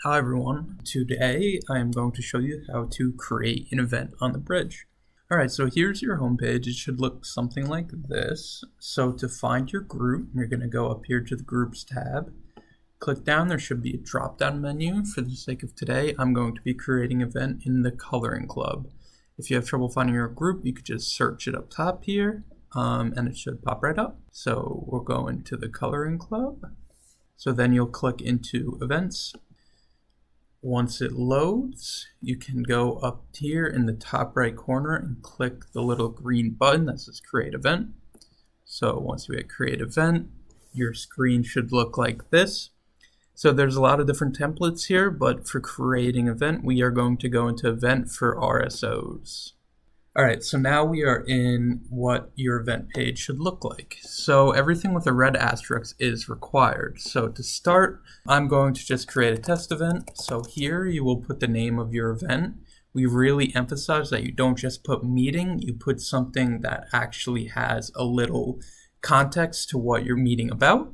Hi everyone, today I am going to show you how to create an event on the bridge. Alright, so here's your homepage. It should look something like this. So to find your group, you're going to go up here to the Groups tab. Click down, there should be a drop-down menu. For the sake of today, I'm going to be creating an event in the Coloring Club. If you have trouble finding your group, you could just search it up top here, and it should pop right up. So we'll go into the Coloring Club. So then you'll click into Events. Once it loads, you can go up here in the top right corner and click the little green button that says Create Event. So once we hit Create Event, your screen should look like this. So there's a lot of different templates here, but for creating event, we are going to go into Event for RSOs. Alright, so now we are in what your event page should look like. So everything with a red asterisk is required. So to start, I'm going to just create a test event. So here you will put the name of your event. We really emphasize that you don't just put meeting, you put something that actually has a little context to what you're meeting about.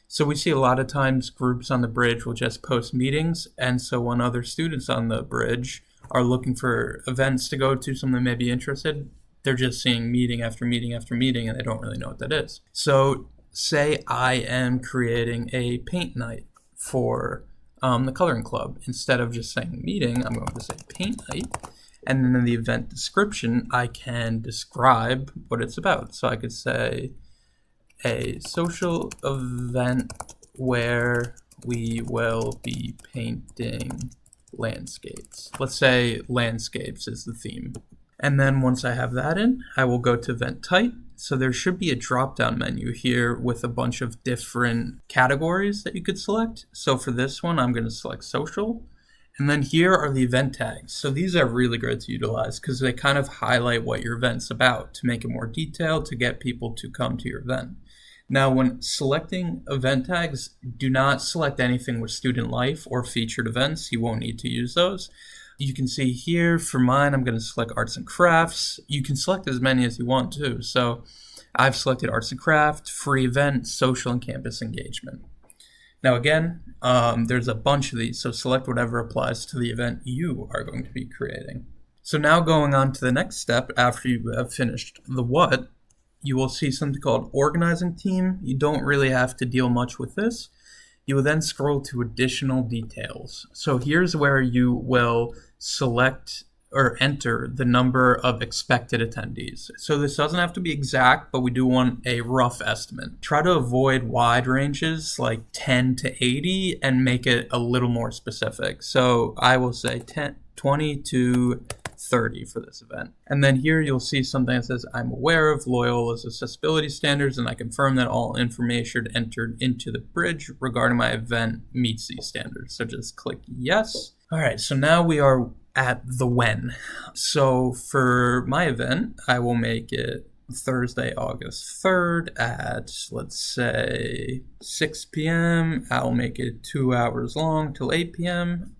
So we see a lot of times groups on the bridge will just post meetings, and so when other students on the bridge are looking for events to go to, something they may be interested, they're just seeing meeting after meeting after meeting and they don't really know what that is. So say I am creating a paint night for the Coloring Club. Instead of just saying meeting, I'm going to say paint night. And then in the event description, I can describe what it's about. So I could say a social event where we will be painting landscapes. Let's say landscapes is the theme. And then once I have that in, I will go to event type. So there should be a drop-down menu here with a bunch of different categories that you could select. So for this one, I'm going to select social. And then here are the event tags. So these are really great to utilize because they kind of highlight what your event's about to make it more detailed to get people to come to your event. Now, when selecting event tags, do not select anything with student life or featured events. You won't need to use those. You can see here, for mine, I'm going to select arts and crafts. You can select as many as you want to. So I've selected arts and craft, free event, social, and campus engagement. Now again, there's a bunch of these, so select whatever applies to the event you are going to be creating. So now going on to the next step after you have finished the what, you will see something called Organizing Team. You don't really have to deal much with this. You will then scroll to Additional Details. So here's where you will select or enter the number of expected attendees. So this doesn't have to be exact, but we do want a rough estimate. Try to avoid wide ranges like 10 to 80 and make it a little more specific. So I will say 20 to 30 for this event. And then here you'll see something that says, I'm aware of Loyola's accessibility standards and I confirm that all information entered into the bridge regarding my event meets these standards. So just click yes. All right, so now we are at the when. So for my event, I will make it Thursday, August 3rd at, let's say, 6 p.m. I'll make it 2 hours long till 8 p.m.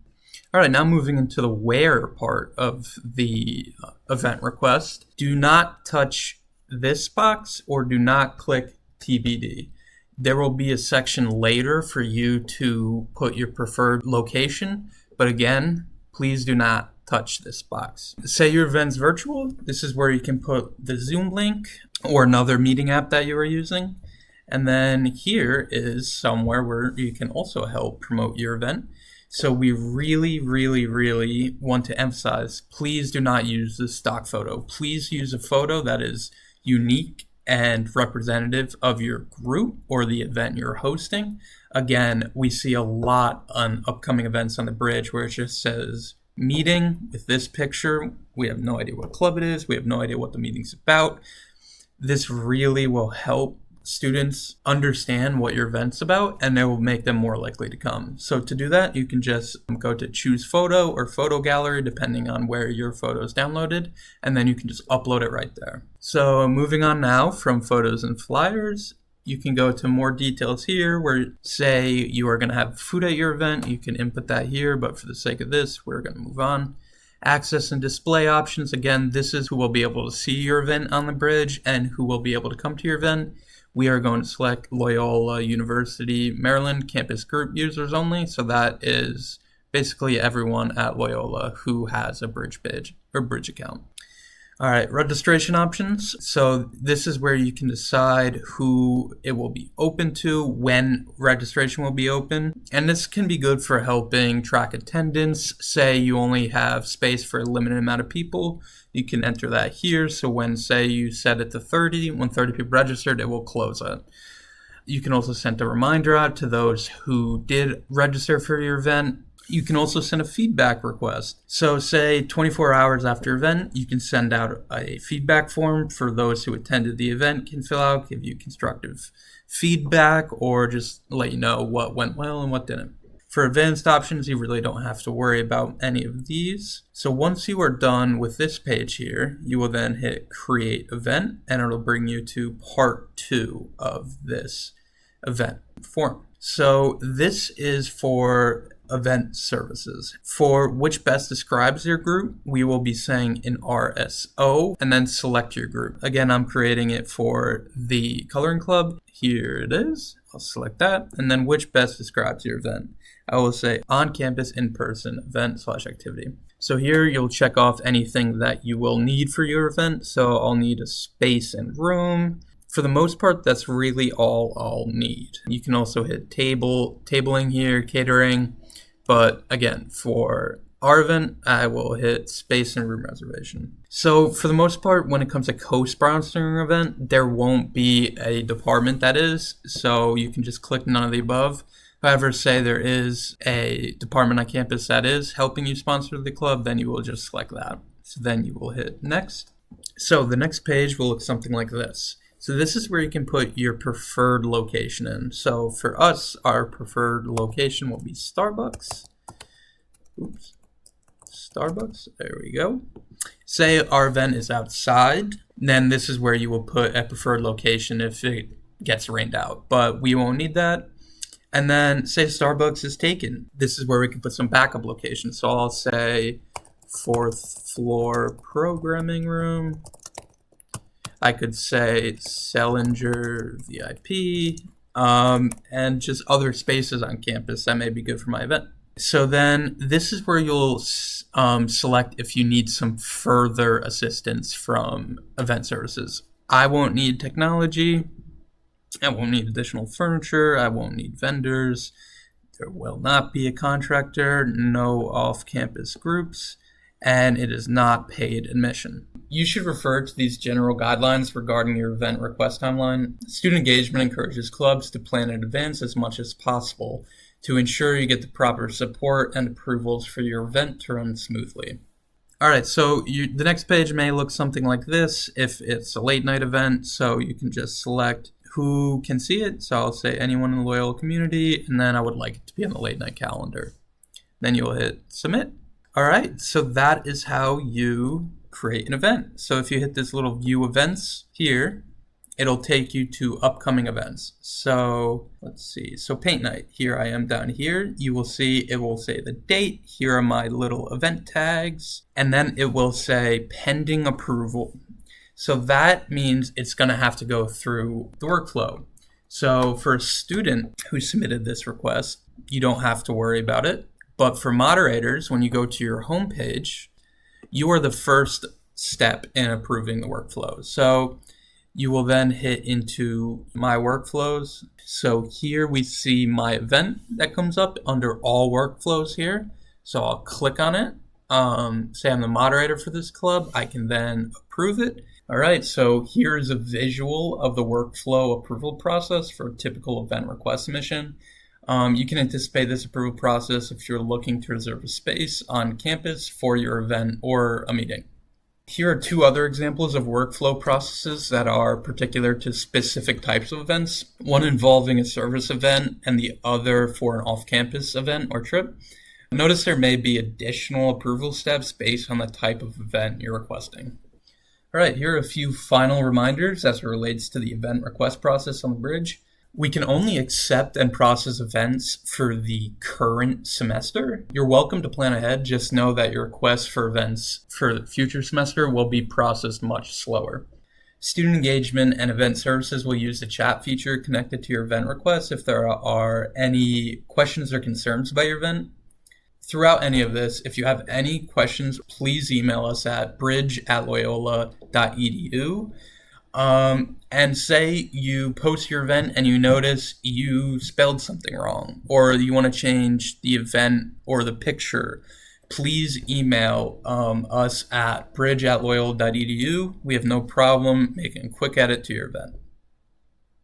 All right, now moving into the where part of the event request. Do not touch this box or do not click TBD. There will be a section later for you to put your preferred location, but again, please do not touch this box. Say your event's virtual. This is where you can put the Zoom link or another meeting app that you are using. And then here is somewhere where you can also help promote your event. So we really, really, really want to emphasize, please do not use the stock photo. Please use a photo that is unique and representative of your group or the event you're hosting. Again, we see a lot on upcoming events on the bridge where it just says meeting with this picture. We have no idea what club it is. We have no idea what the meeting's about. This really will help students understand what your event's about, and it will make them more likely to come. So to do that, you can just go to choose photo or photo gallery, depending on where your photo is downloaded, and then you can just upload it right there. So moving on now from photos and flyers, you can go to more details here where say you are going to have food at your event. You can input that here, but for the sake of this, we're going to move on. Access and display options. Again, this is who will be able to see your event on the bridge and who will be able to come to your event. we are going to select Loyola University Maryland campus group users only. So that is basically everyone at Loyola who has a Bridge page or Bridge account. All right, registration options. So this is where you can decide who it will be open to, when registration will be open. And this can be good for helping track attendance. Say you only have space for a limited amount of people, you can enter that here. So when, say, you set it to 30, when 30 people registered, it will close it. You can also send a reminder out to those who did register for your event. You can also send a feedback request. So say 24 hours after your event, you can send out a feedback form for those who attended the event, can fill out, give you constructive feedback, or just let you know what went well and what didn't. For advanced options, you really don't have to worry about any of these. So once you are done with this page here, you will then hit Create Event, and it'll bring you to part 2 of this event form. So this is for event services. For which best describes your group, we will be saying an RSO and then select your group. Again, I'm creating it for the coloring club. Here it is. I'll select that. And then which best describes your event. I will say on-campus in-person event/activity. So here you'll check off anything that you will need for your event. So I'll need a space and room. For the most part, that's really all I'll need. You can also hit tabling here, catering. But again, for our event, I will hit space and room reservation. So for the most part, when it comes to co-sponsoring an event, there won't be a department that is. So you can just click none of the above. However, say there is a department on campus that is helping you sponsor the club, then you will just select that. So then you will hit next. So the next page will look something like this. So this is where you can put your preferred location in. So for us, our preferred location will be Starbucks. Oops. Starbucks, there we go. Say our event is outside, then this is where you will put a preferred location if it gets rained out, but we won't need that. And then say Starbucks is taken. This is where we can put some backup locations. So I'll say 4th floor programming room. I could say Selinger VIP, and just other spaces on campus that may be good for my event. So then this is where you'll select if you need some further assistance from event services. I won't need technology. I won't need additional furniture. I won't need vendors. There will not be a contractor, no off-campus groups, and it is not paid admission. You should refer to these general guidelines regarding your event request timeline. Student engagement encourages clubs to plan in advance as much as possible to ensure you get the proper support and approvals for your event to run smoothly. All right, so the next page may look something like this if it's a late night event, so you can just select who can see it. So I'll say anyone in the Loyola community, and then I would like it to be on the late night calendar. Then you'll hit submit. All right, so that is how you create an event. So if you hit this little view events here, it'll take you to upcoming events. So let's see, so paint night, here I am down here. You will see, it will say the date. Here are my little event tags, and then it will say pending approval. So that means it's gonna have to go through the workflow. So for a student who submitted this request, you don't have to worry about it. But for moderators, when you go to your homepage, you are the first step in approving the workflow. So you will then hit into my workflows. So here we see my event that comes up under all workflows here. So I'll click on it. Say I'm the moderator for this club. I can then approve it. All right, so here's a visual of the workflow approval process for a typical event request submission. You can anticipate this approval process if you're looking to reserve a space on campus for your event or a meeting. Here are 2 other examples of workflow processes that are particular to specific types of events, one involving a service event and the other for an off-campus event or trip. Notice there may be additional approval steps based on the type of event you're requesting. All right, here are a few final reminders as it relates to the event request process on the Bridge. We can only accept and process events for the current semester. You're welcome to plan ahead. Just know that your requests for events for the future semester will be processed much slower. Student engagement and event services will use the chat feature connected to your event request if there are any questions or concerns about your event. throughout any of this, if you have any questions, please email us at bridge@loyola.edu. And say you post your event and you notice you spelled something wrong, or you want to change the event or the picture, please email us at bridge@loyola.edu. We have no problem making a quick edit to your event.